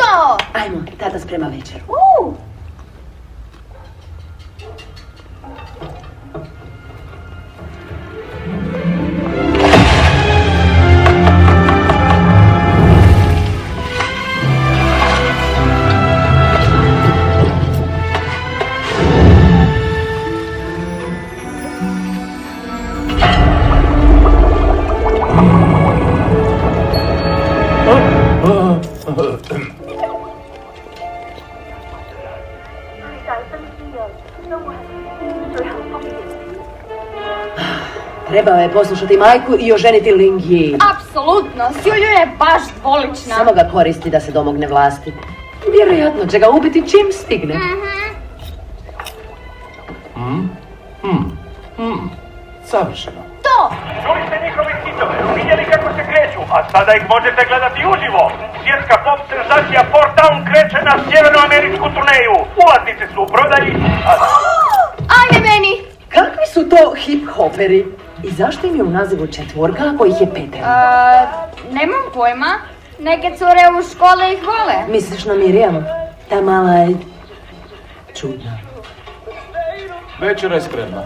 Idemo! Ajmo, tata sprema večer. Trebao je poslušati majku i oženiti Lingyi. Apsolutno, Sjulju je baš dvolična. Samo ga koristi da se domogne vlasti. Vjerojatno će ga ubiti čim stigne. Savršeno. To! Čuli ste njihove hitove, vidjeli kako se kreću, a sada ih možete gledati uživo. Svjetska pop senzacija Four Town kreće na sjevernoamericku turneju. Ulaznice su u prodaji, a... Ajde meni! Kakvi su to hip-hoperi? I zašto im je u nazivu četvorka ako ih je petero? Nemam pojma. Neke cure u škole ih vole. Misliš na Mirjam? Ta mala je čudna. Večera je spremna.